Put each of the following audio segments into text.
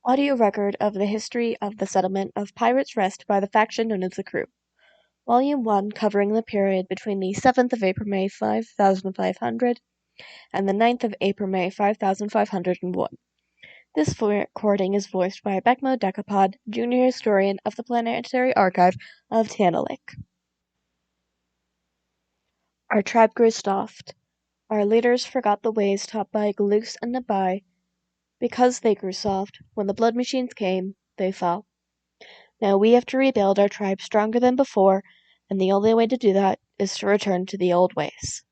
Audio record of the history of the settlement of Pirates Rest by the faction known as the Crew. Volume 1, covering the period between the 7th of April-May 5500 and the 9th of April-May 5501. This recording is voiced by Becmo Decapod, Junior Historian of the Planetary Archive of Tanalik. Our tribe grew soft. Our leaders forgot the ways taught by Galooks and Nabai. Because they grew soft, when the blood machines came, they fell. Now we have to rebuild our tribe stronger than before, and the only way to do that is to return to the old ways.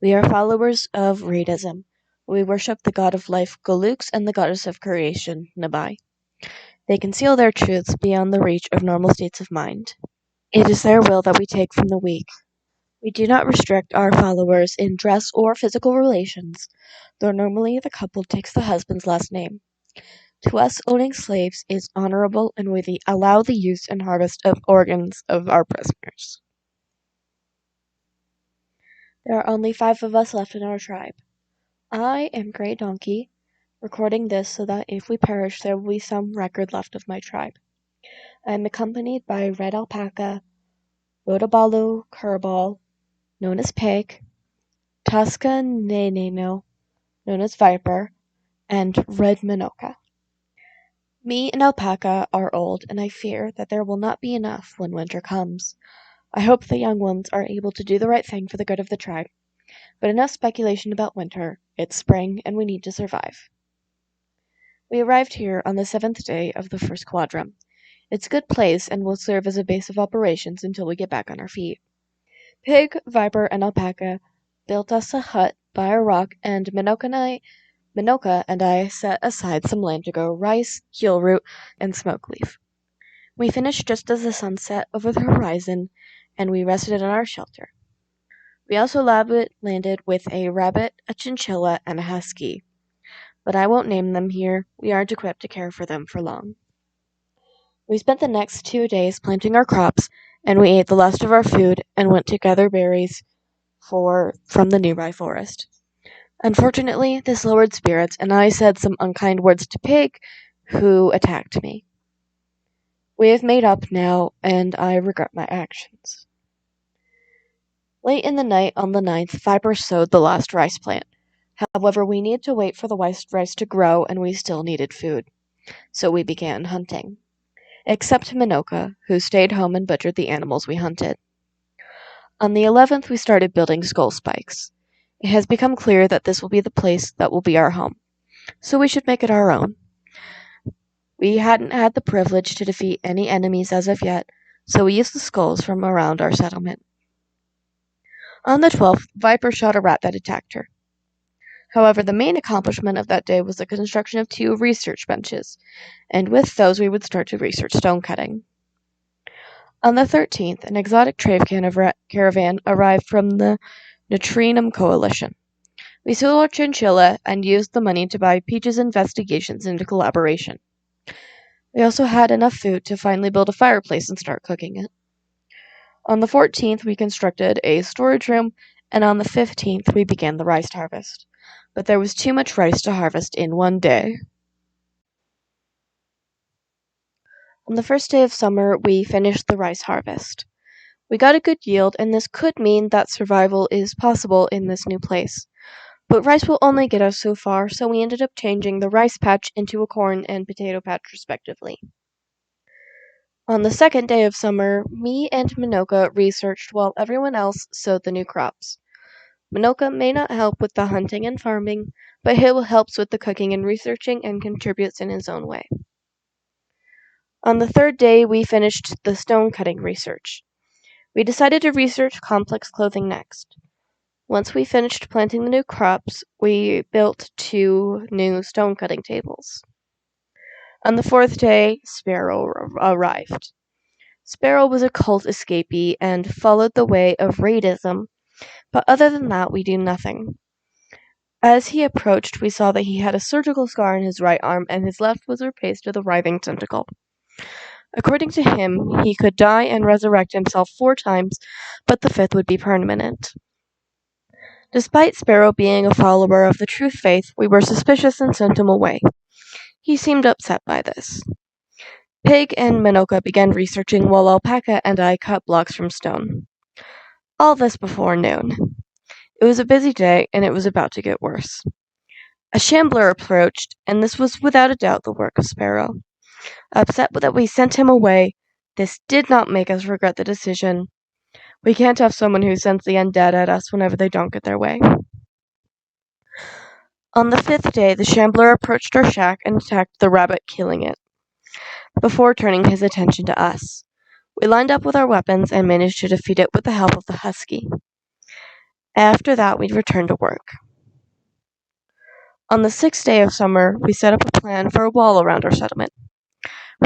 We are followers of Raidism. We worship the god of life, Galooks, and the goddess of creation, Nabai. They conceal their truths beyond the reach of normal states of mind. It is their will that we take from the weak. We do not restrict our followers in dress or physical relations, though normally the couple takes the husband's last name. To us, owning slaves is honorable, and we allow the use and harvest of organs of our prisoners. There are only 5 of us left in our tribe. I am Grey Donkey, recording this so that if we perish, there will be some record left of my tribe. I am accompanied by Red Alpaca, Rodabalu Kerbal, known as Pig, Tuska Neneno, known as Viper, and Red Minoka. Me and Alpaca are old, and I fear that there will not be enough when winter comes. I hope the young ones are able to do the right thing for the good of the tribe. But enough speculation about winter. It's spring, and we need to survive. We arrived here on the 7th day of the first quadrum. It's a good place and will serve as a base of operations until we get back on our feet. Pig, Viper, and Alpaca built us a hut by a rock, and Minoka and I set aside some land to grow rice, heel root, and smoke leaf. We finished just as the sun set over the horizon, and we rested in our shelter. We also landed with a rabbit, a chinchilla, and a husky. But I won't name them here. We aren't equipped to care for them for long. We spent the next 2 days planting our crops, and we ate the last of our food and went to gather berries from the nearby forest. Unfortunately, this lowered spirits, and I said some unkind words to Pig, who attacked me. We have made up now, and I regret my actions. Late in the night on the 9th, Viper sowed the last rice plant. However, we needed to wait for the rice to grow, and we still needed food. So we began hunting. Except Minoka, who stayed home and butchered the animals we hunted. On the 11th, we started building skull spikes. It has become clear that this will be the place that will be our home. So we should make it our own. We hadn't had the privilege to defeat any enemies as of yet, so we used the skulls from around our settlement. On the 12th, Viper shot a rat that attacked her. However, the main accomplishment of that day was the construction of 2 research benches, and with those we would start to research stone cutting. On the 13th, an exotic trade caravan arrived from the Neutrinum Coalition. We sold our chinchilla and used the money to buy Peach's investigations into collaboration. We also had enough food to finally build a fireplace and start cooking it. On the 14th, we constructed a storage room, and on the 15th, we began the rice harvest. But there was too much rice to harvest in one day. On the first day of summer, we finished the rice harvest. We got a good yield, and this could mean that survival is possible in this new place. But rice will only get us so far, so we ended up changing the rice patch into a corn and potato patch respectively. On the second day of summer, me and Minoka researched while everyone else sowed the new crops. Minoka may not help with the hunting and farming, but he helps with the cooking and researching and contributes in his own way. On the 3rd day, we finished the stone cutting research. We decided to research complex clothing next. Once we finished planting the new crops, we built 2 new stone cutting tables. On the 4th day, Sparrow arrived. Sparrow was a cult escapee and followed the way of raidism, but other than that, we do nothing. As he approached, we saw that he had a surgical scar on his right arm, and his left was replaced with a writhing tentacle. According to him, he could die and resurrect himself 4 times, but the 5th would be permanent. Despite Sparrow being a follower of the Truth Faith, we were suspicious and sent him away. He seemed upset by this. Pig and Minoka began researching while Alpaca and I cut blocks from stone. All this before noon. It was a busy day, and it was about to get worse. A shambler approached, and this was without a doubt the work of Sparrow. Upset that we sent him away, this did not make us regret the decision. We can't have someone who sends the undead at us whenever they don't get their way. On the 5th day, the shambler approached our shack and attacked the rabbit, killing it, before turning his attention to us. We lined up with our weapons and managed to defeat it with the help of the husky. After that, we returned to work. On the 6th day of summer, we set up a plan for a wall around our settlement.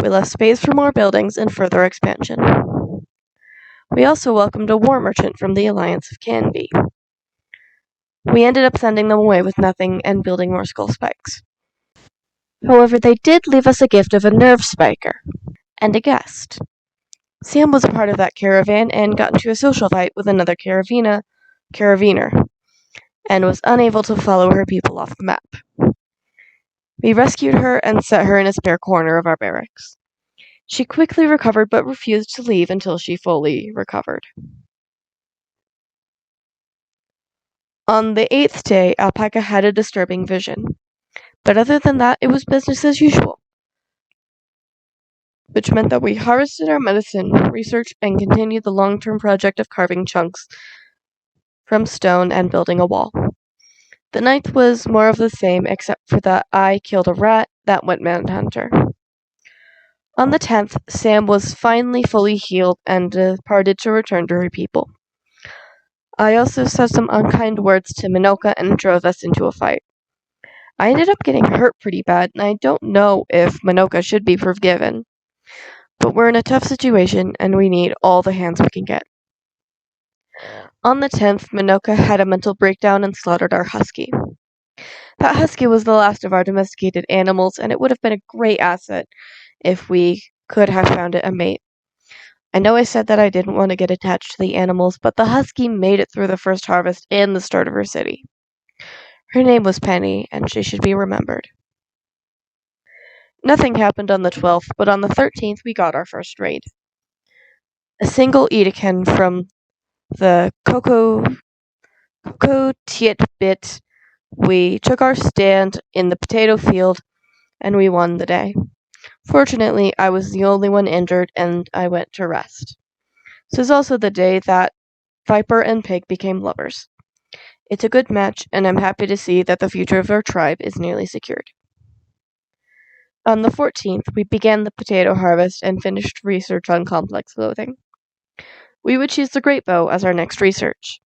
We left space for more buildings and further expansion. We also welcomed a war merchant from the Alliance of Canby. We ended up sending them away with nothing and building more skull spikes. However, they did leave us a gift of a nerve spiker and a guest. Sam was a part of that caravan and got into a social fight with another caravaner, and was unable to follow her people off the map. We rescued her and set her in a spare corner of our barracks. She quickly recovered but refused to leave until she fully recovered. On the 8th day, Alpaca had a disturbing vision. But other than that, it was business as usual, which meant that we harvested our medicine, researched, and continued the long-term project of carving chunks from stone and building a wall. The 9th was more of the same, except for that I killed a rat that went manhunter. On the 10th, Sam was finally fully healed and departed to return to her people. I also said some unkind words to Minoka and drove us into a fight. I ended up getting hurt pretty bad, and I don't know if Minoka should be forgiven. But we're in a tough situation, and we need all the hands we can get. On the 10th, Minoka had a mental breakdown and slaughtered our husky. That husky was the last of our domesticated animals, and it would have been a great asset if we could have found it a mate. I know I said that I didn't want to get attached to the animals, but the husky made it through the first harvest and the start of her city. Her name was Penny, and she should be remembered. Nothing happened on the 12th, but on the 13th we got our first raid. A single Edekin from the Coco Tiet bit. We took our stand in the potato field, and we won the day. Fortunately, I was the only one injured, and I went to rest. This is also the day that Viper and Pig became lovers. It's a good match, and I'm happy to see that the future of our tribe is nearly secured. On the 14th, we began the potato harvest and finished research on complex clothing. We would choose the Great Bow as our next research.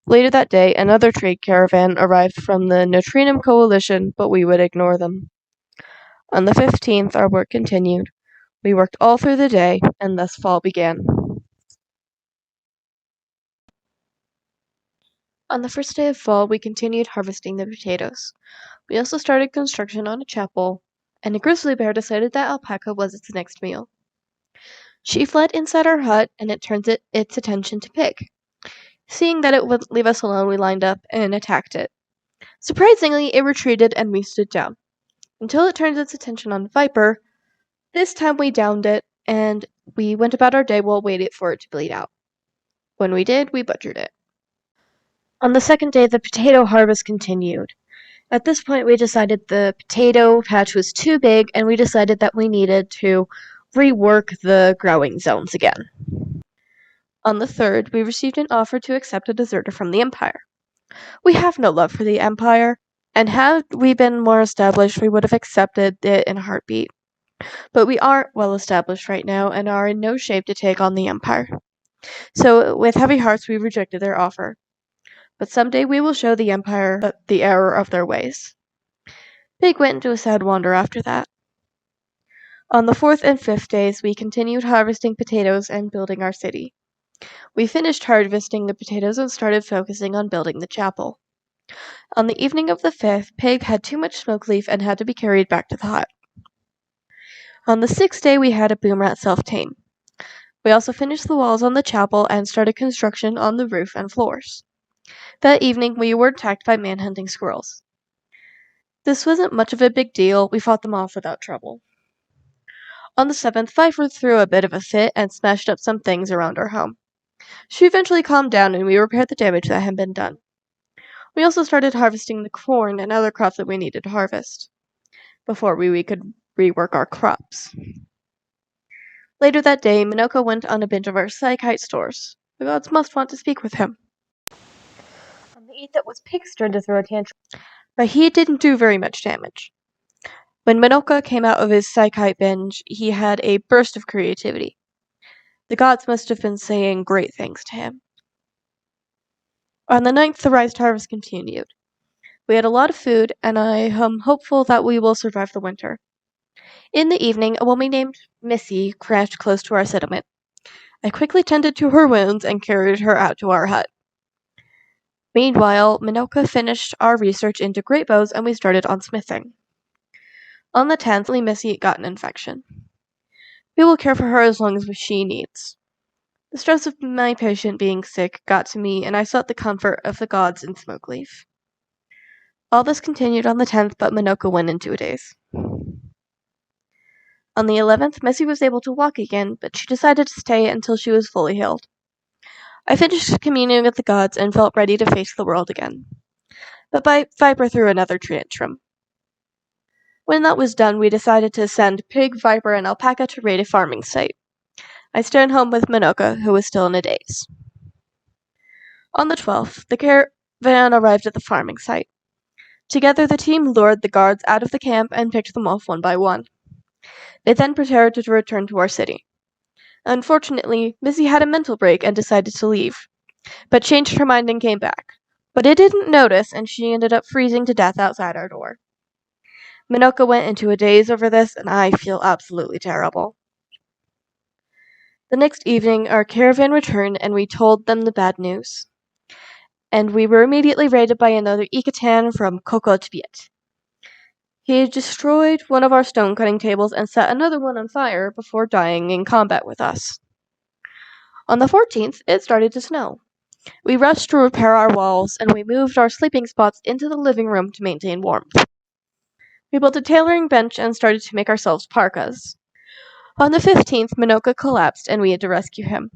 Later that day, another trade caravan arrived from the Neutrinum Coalition, but we would ignore them. On the 15th, our work continued. We worked all through the day, and thus fall began. On the first day of fall, we continued harvesting the potatoes. We also started construction on a chapel, and a grizzly bear decided that Alpaca was its next meal. She fled inside our hut, and it turned its attention to Pig. Seeing that it wouldn't leave us alone, we lined up and attacked it. Surprisingly, it retreated and we stood down, until it turned its attention on Viper. This time we downed it, and we went about our day while waiting for it to bleed out. When we did, we butchered it. On the second day, the potato harvest continued. At this point, we decided the potato patch was too big, and we decided that we needed to rework the growing zones again. On the 3rd, we received an offer to accept a deserter from the Empire. We have no love for the Empire, and had we been more established, we would have accepted it in a heartbeat. But we aren't well established right now and are in no shape to take on the Empire. So, with heavy hearts, we rejected their offer. But someday we will show the Empire the error of their ways. Pig went into a sad wander after that. On the 4th and 5th days, we continued harvesting potatoes and building our city. We finished harvesting the potatoes and started focusing on building the chapel. On the evening of the 5th, Pig had too much smoke leaf and had to be carried back to the hut. On the 6th day, we had a boom rat self-tame. We also finished the walls on the chapel and started construction on the roof and floors. That evening, we were attacked by man-hunting squirrels. This wasn't much of a big deal. We fought them off without trouble. On the 7th, Viper threw a bit of a fit and smashed up some things around our home. She eventually calmed down and we repaired the damage that had been done. We also started harvesting the corn and other crops that we needed to harvest before we could rework our crops. Later that day, Minoka went on a binge of our Psykite stores. The gods must want to speak with him. On the 8th, it was Pig's turn to throw a tantrum, but he didn't do very much damage. When Minoka came out of his Psykite binge, he had a burst of creativity. The gods must have been saying great things to him. On the 9th, the Rise to Harvest continued. We had a lot of food, and I am hopeful that we will survive the winter. In the evening, a woman named Missy crashed close to our settlement. I quickly tended to her wounds and carried her out to our hut. Meanwhile, Minoka finished our research into great bows and we started on smithing. On the 10th, Missy got an infection. We will care for her as long as she needs. The stress of my patient being sick got to me, and I sought the comfort of the gods in Smokeleaf. All this continued on the 10th, but Minoka went into a daze. On the 11th, Missy was able to walk again, but she decided to stay until she was fully healed. I finished communing with the gods and felt ready to face the world again. But Viper threw another tantrum. When that was done, we decided to send Pig, Viper, and Alpaca to raid a farming site. I stayed home with Minoka, who was still in a daze. On the 12th, the caravan arrived at the farming site. Together, the team lured the guards out of the camp and picked them off one by one. They then prepared to return to our city. Unfortunately, Missy had a mental break and decided to leave, but changed her mind and came back. But it didn't notice, and she ended up freezing to death outside our door. Minoka went into a daze over this, and I feel absolutely terrible. The next evening, our caravan returned, and we told them the bad news. And we were immediately raided by another Ikatan from Koko Tibet. He destroyed one of our stone-cutting tables and set another one on fire before dying in combat with us. On the 14th, it started to snow. We rushed to repair our walls, and we moved our sleeping spots into the living room to maintain warmth. We built a tailoring bench and started to make ourselves parkas. On the 15th, Minoka collapsed, and we had to rescue him.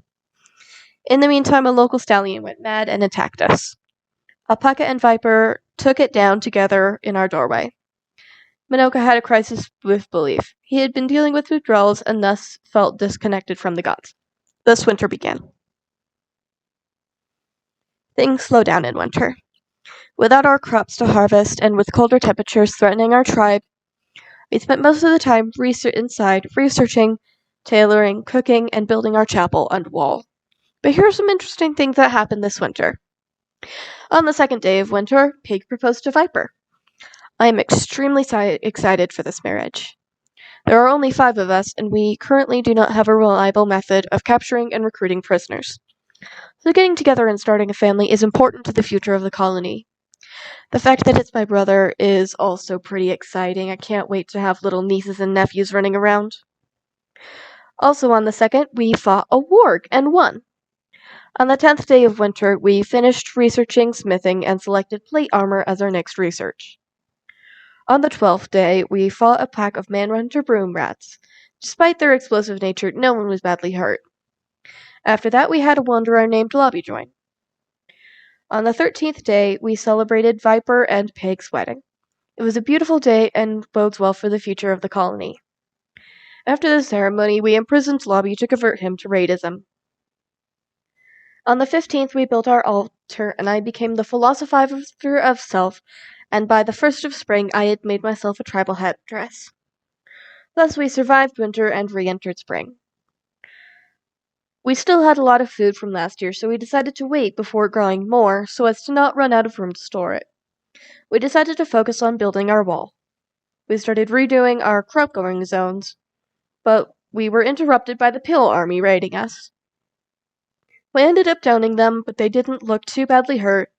In the meantime, a local stallion went mad and attacked us. Alpaca and Viper took it down together in our doorway. Minoka had a crisis with belief. He had been dealing with withdrawals and thus felt disconnected from the gods. Thus winter began. Things slowed down in winter. Without our crops to harvest and with colder temperatures threatening our tribe, we spent most of the time inside researching, tailoring, cooking, and building our chapel and wall. But here are some interesting things that happened this winter. On the 2nd day of winter, Pig proposed to Viper. I am extremely excited for this marriage. There are only 5 of us, and we currently do not have a reliable method of capturing and recruiting prisoners. So getting together and starting a family is important to the future of the colony. The fact that it's my brother is also pretty exciting. I can't wait to have little nieces and nephews running around. Also on the 2nd, we fought a warg and won. On the 10th day of winter, we finished researching smithing and selected plate armor as our next research. On the 12th day, we fought a pack of manhunter broom rats. Despite their explosive nature, no one was badly hurt. After that, we had a wanderer named Lobby join. On the 13th day, we celebrated Viper and Pig's wedding. It was a beautiful day and bodes well for the future of the colony. After the ceremony, we imprisoned Lobby to convert him to raidism. On the 15th, we built our altar, and I became the philosopher of self, and by the 1st of spring, I had made myself a tribal headdress. Thus, we survived winter and re-entered spring. We still had a lot of food from last year, so we decided to wait before growing more, so as to not run out of room to store it. We decided to focus on building our wall. We started redoing our crop-growing zones, but we were interrupted by the Pill Army raiding us. We ended up downing them, but they didn't look too badly hurt,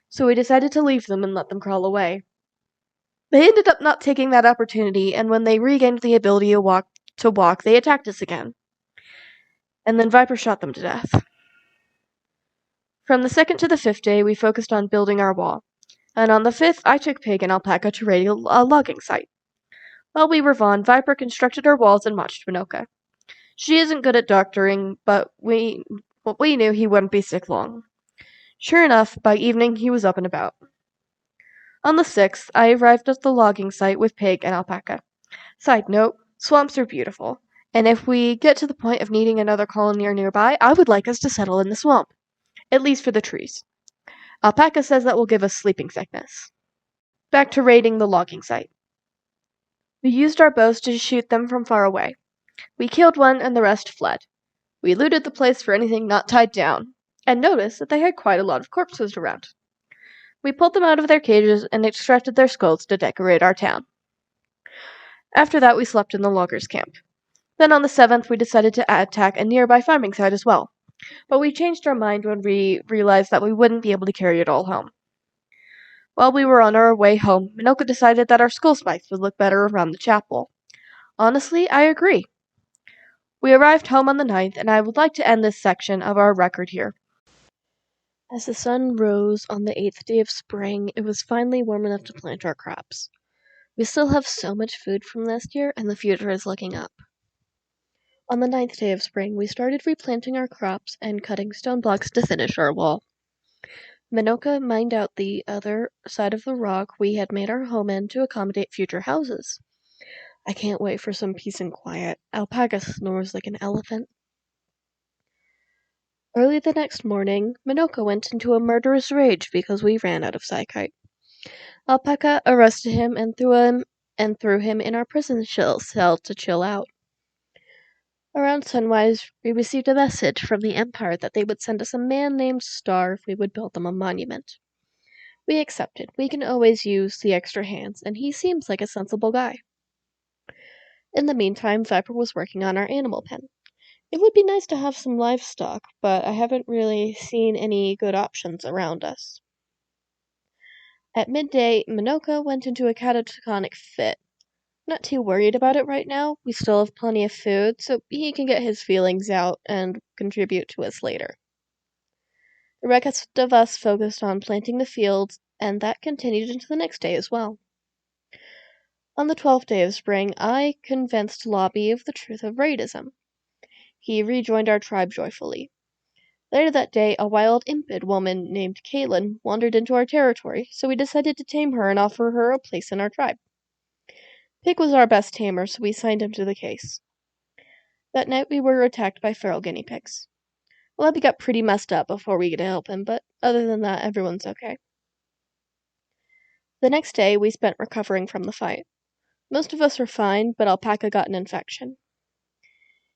so we decided to leave them and let them crawl away. They ended up not taking that opportunity, and when they regained the ability to walk, to walk, they attacked us again. And then Viper shot them to death. From the 2nd to the 5th day, we focused on building our wall. And on the 5th, I took Pig and Alpaca to raid a logging site. While we were gone, Viper constructed our walls and watched Minoka. She isn't good at doctoring, but we knew he wouldn't be sick long. Sure enough, by evening he was up and about. On the 6th, I arrived at the logging site with Pig and Alpaca. Side note, swamps are beautiful, and if we get to the point of needing another colony nearby, I would like us to settle in the swamp. At least for the trees. Alpaca says that will give us sleeping sickness. Back to raiding the logging site. We used our bows to shoot them from far away. We killed one and the rest fled. We looted the place for anything not tied down, and noticed that they had quite a lot of corpses around. We pulled them out of their cages and extracted their skulls to decorate our town. After that, we slept in the loggers' camp. Then on the 7th, we decided to attack a nearby farming site as well. But we changed our mind when we realized that we wouldn't be able to carry it all home. While we were on our way home, Minoka decided that our skull spikes would look better around the chapel. Honestly, I agree. We arrived home on the 9th, and I would like to end this section of our record here. As the sun rose on the 8th day of spring, it was finally warm enough to plant our crops. We still have so much food from last year, and the future is looking up. On the 9th day of spring, we started replanting our crops and cutting stone blocks to finish our wall. Minoka mined out the other side of the rock we had made our home in to accommodate future houses. I can't wait for some peace and quiet. Alpaca snores like an elephant. Early the next morning, Minoka went into a murderous rage because we ran out of Psykite. Alpaca arrested him and threw him in our prison cell to chill out. Around sunrise, we received a message from the Empire that they would send us a man named Star if we would build them a monument. We accepted. We can always use the extra hands, and he seems like a sensible guy. In the meantime, Viper was working on our animal pen. It would be nice to have some livestock, but I haven't really seen any good options around us. At midday, Minoka went into a catatonic fit. Not too worried about it right now. We still have plenty of food, so he can get his feelings out and contribute to us later. The rest of us focused on planting the fields, and that continued into the next day as well. On the 12th day of spring, I convinced Lobby of the truth of raidism. He rejoined our tribe joyfully. Later that day, a wild Impid woman named Kaylin wandered into our territory, so we decided to tame her and offer her a place in our tribe. Pig was our best tamer, so we signed him to the case. That night we were attacked by feral guinea pigs. Lobby got pretty messed up before we could help him, but other than that, everyone's okay. The next day, we spent recovering from the fight. Most of us were fine, but Alpaca got an infection.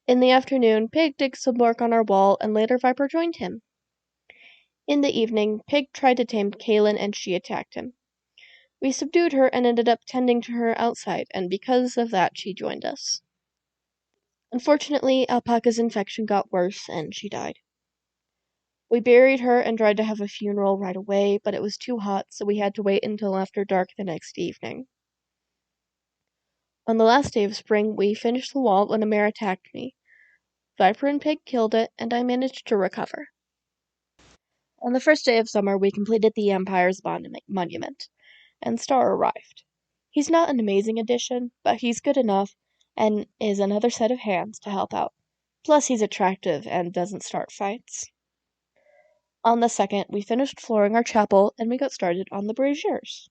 In the afternoon, Pig did some work on our wall, and later Viper joined him. In the evening, Pig tried to tame Kaylin, and she attacked him. We subdued her and ended up tending to her outside, and because of that, she joined us. Unfortunately, Alpaca's infection got worse, and she died. We buried her and tried to have a funeral right away, but it was too hot, so we had to wait until after dark the next evening. On the last day of spring, we finished the wall when a mare attacked me. Viper and Pig killed it, and I managed to recover. On the first day of summer, we completed the Empire's monument, and Star arrived. He's not an amazing addition, but he's good enough, and is another set of hands to help out. Plus, he's attractive and doesn't start fights. On the 2nd, we finished flooring our chapel, and we got started on the braziers.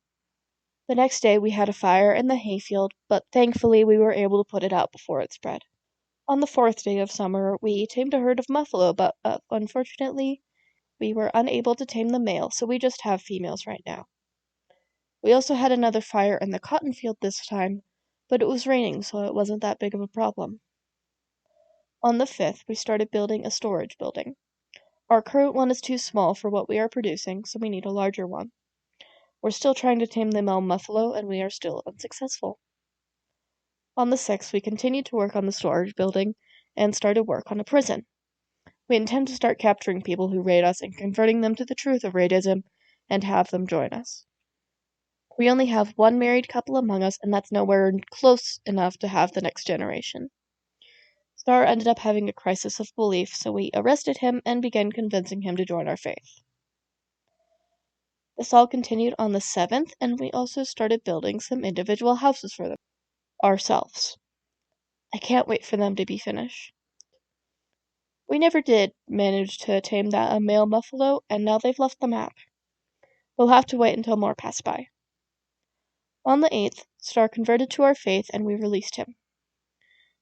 The next day, we had a fire in the hayfield, but thankfully we were able to put it out before it spread. On the 4th day of summer, we tamed a herd of buffalo, but unfortunately, we were unable to tame the male, so we just have females right now. We also had another fire in the cotton field this time, but it was raining, so it wasn't that big of a problem. On the 5th, we started building a storage building. Our current one is too small for what we are producing, so we need a larger one. We're still trying to tame the male buffalo, and we are still unsuccessful. On the 6th, we continued to work on the storage building and started work on a prison. We intend to start capturing people who raid us and converting them to the truth of raidism and have them join us. We only have one married couple among us, and that's nowhere close enough to have the next generation. Star ended up having a crisis of belief, so we arrested him and began convincing him to join our faith. This all continued on the 7th, and we also started building some individual houses for them ourselves. I can't wait for them to be finished. We never did manage to tame that male buffalo, and now they've left the map. We'll have to wait until more pass by. On the 8th, Star converted to our faith and we released him.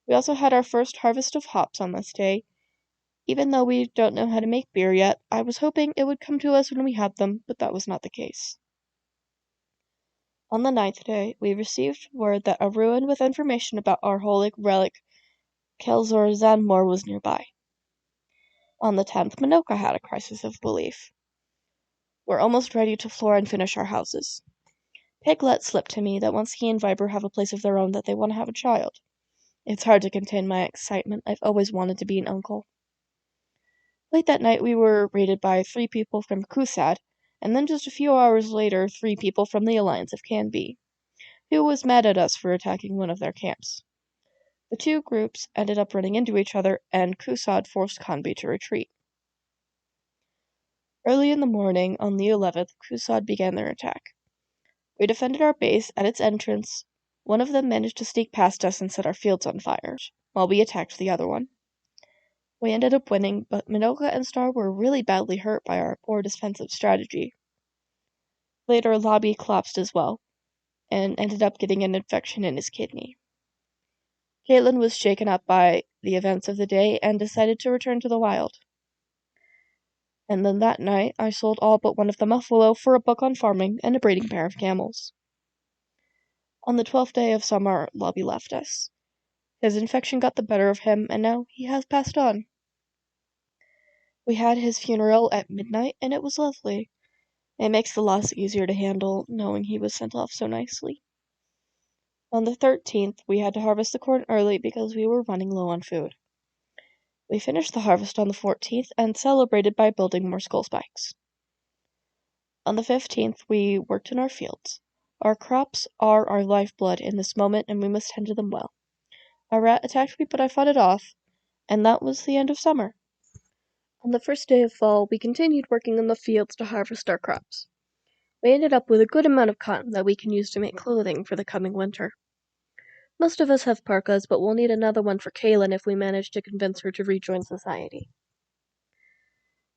We also had our first harvest of hops on this day. Even though we don't know how to make beer yet, I was hoping it would come to us when we had them, but that was not the case. On the 9th day, we received word that a ruin with information about our holy relic, Kelzor Zanmor, was nearby. On the 10th, Minoka had a crisis of belief. We're almost ready to floor and finish our houses. Pig let slip to me that once he and Viper have a place of their own that they want to have a child. It's hard to contain my excitement. I've always wanted to be an uncle. Late that night, we were raided by 3 people from Kusad, and then just a few hours later, 3 people from the Alliance of Canby, who was mad at us for attacking one of their camps. The 2 groups ended up running into each other, and Kusad forced Canby to retreat. Early in the morning, on the 11th, Kusad began their attack. We defended our base at its entrance. One of them managed to sneak past us and set our fields on fire, while we attacked the other one. We ended up winning, but Minoka and Star were really badly hurt by our poor defensive strategy. Later, Lobby collapsed as well, and ended up getting an infection in his kidney. Caitlin was shaken up by the events of the day and decided to return to the wild. And then that night, I sold all but one of the buffalo for a book on farming and a breeding pair of camels. On the 12th day of summer, Lobby left us. His infection got the better of him, and now he has passed on. We had his funeral at midnight, and it was lovely. It makes the loss easier to handle, knowing he was sent off so nicely. On the 13th, we had to harvest the corn early because we were running low on food. We finished the harvest on the 14th and celebrated by building more skull spikes. On the 15th, we worked in our fields. Our crops are our lifeblood in this moment, and we must tend to them well. A rat attacked me, but I fought it off, and that was the end of summer. On the first day of fall, we continued working in the fields to harvest our crops. We ended up with a good amount of cotton that we can use to make clothing for the coming winter. Most of us have parkas, but we'll need another one for Kaylin if we manage to convince her to rejoin society.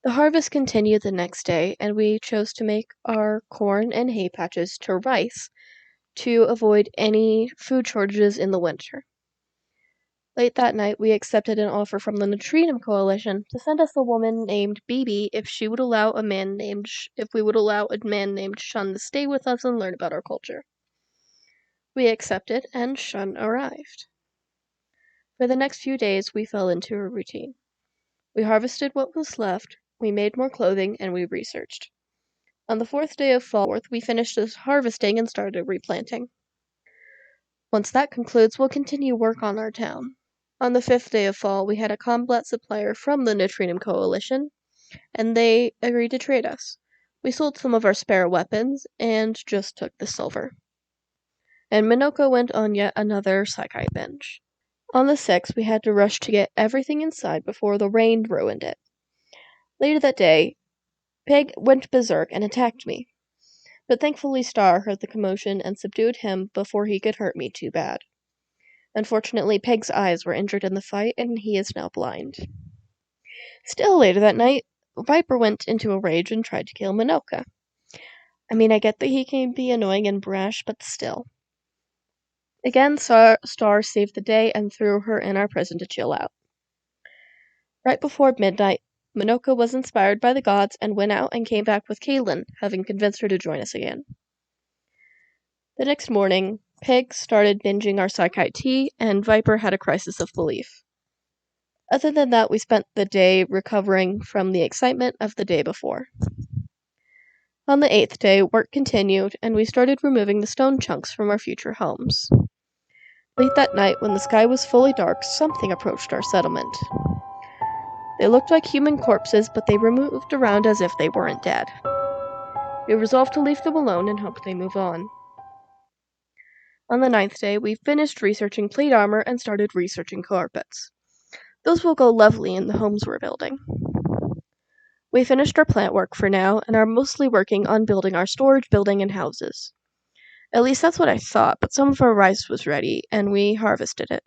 The harvest continued the next day, and we chose to make our corn and hay patches to rice to avoid any food shortages in the winter. Late that night, we accepted an offer from the Neutrinom Coalition to send us a woman named Bibi if we would allow a man named Shun to stay with us and learn about our culture. We accepted, and Shun arrived. For the next few days, we fell into a routine. We harvested what was left, we made more clothing, and we researched. On the 4th day of fall, we finished this harvesting and started replanting. Once that concludes, we'll continue work on our town. On the 5th day of fall, we had a combat supplier from the Neutrinom Coalition, and they agreed to trade us. We sold some of our spare weapons, and just took the silver. And Minoka went on yet another Saikai binge. On the 6th, we had to rush to get everything inside before the rain ruined it. Later that day, Pig went berserk and attacked me. But thankfully Star heard the commotion and subdued him before he could hurt me too bad. Unfortunately, Pig's eyes were injured in the fight, and he is now blind. Still later that night, Viper went into a rage and tried to kill Minoka. I mean, I get that he can be annoying and brash, but still. Again, Star saved the day and threw her in our prison to chill out. Right before midnight, Minoka was inspired by the gods and went out and came back with Kaylin, having convinced her to join us again. The next morning, Pig started binging our Saikai tea, and Viper had a crisis of belief. Other than that, we spent the day recovering from the excitement of the day before. On the 8th day, work continued, and we started removing the stone chunks from our future homes. Late that night, when the sky was fully dark, something approached our settlement. They looked like human corpses, but they moved around as if they weren't dead. We resolved to leave them alone and hope they move on. On the 9th day, we finished researching plate armor and started researching carpets. Those will go lovely in the homes we're building. We finished our plant work for now and are mostly working on building our storage building and houses. At least that's what I thought, but some of our rice was ready and we harvested it.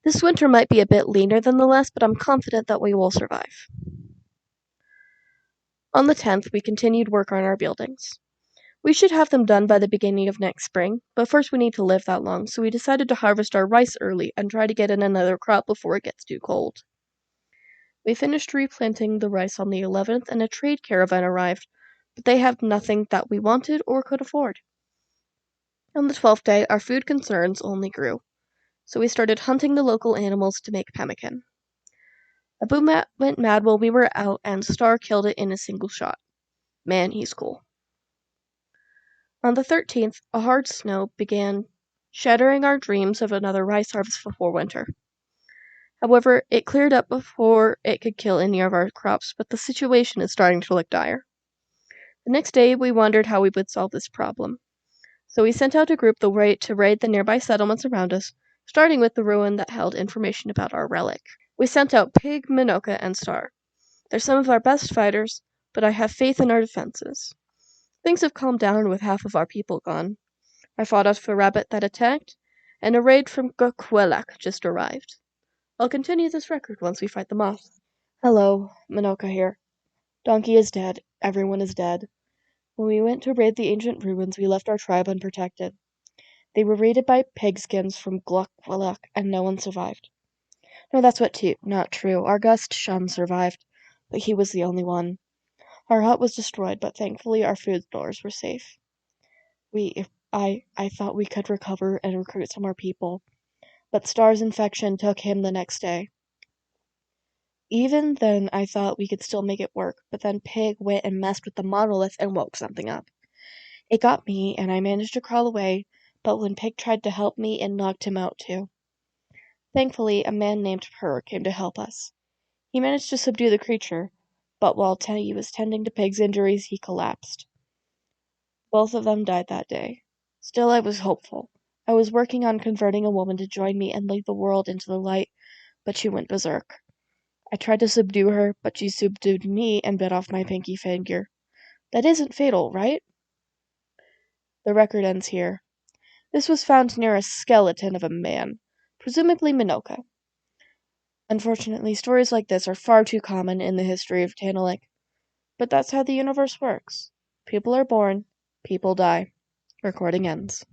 This winter might be a bit leaner than the last, but I'm confident that we will survive. On the 10th, we continued work on our buildings. We should have them done by the beginning of next spring, but first we need to live that long, so we decided to harvest our rice early and try to get in another crop before it gets too cold. We finished replanting the rice on the 11th and a trade caravan arrived, but they had nothing that we wanted or could afford. On the 12th day, our food concerns only grew, so we started hunting the local animals to make pemmican. Abu went mad while we were out and Star killed it in a single shot. Man, he's cool. On the 13th, a hard snow began shattering our dreams of another rice harvest before winter. However, it cleared up before it could kill any of our crops, but the situation is starting to look dire. The next day, we wondered how we would solve this problem. So we sent out a group to raid the nearby settlements around us, starting with the ruin that held information about our relic. We sent out Pig, Minoka, and Star. They're some of our best fighters, but I have faith in our defenses. Things have calmed down with half of our people gone. I fought off a rabbit that attacked, and a raid from Gokwelak just arrived. I'll continue this record once we fight them off. Hello, Minoka here. Donkey is dead. Everyone is dead. When we went to raid the ancient ruins, we left our tribe unprotected. They were raided by pigskins from Gokwelak, and no one survived. No, that's not true. Our guest, Shun, survived, but he was the only one. Our hut was destroyed, but thankfully our food stores were safe. I thought we could recover and recruit some more people, but Star's infection took him the next day. Even then, I thought we could still make it work, but then Pig went and messed with the monolith and woke something up. It got me, and I managed to crawl away, but when Pig tried to help me, it knocked him out too. Thankfully, a man named Purr came to help us. He managed to subdue the creature, but while he was tending to Pig's injuries, he collapsed. Both of them died that day. Still, I was hopeful. I was working on converting a woman to join me and lead the world into the light, but she went berserk. I tried to subdue her, but she subdued me and bit off my pinky finger. That isn't fatal, right? The record ends here. This was found near a skeleton of a man, presumably Minoka. Unfortunately, stories like this are far too common in the history of Tanalik, but that's how the universe works. People are born, people die. Recording ends.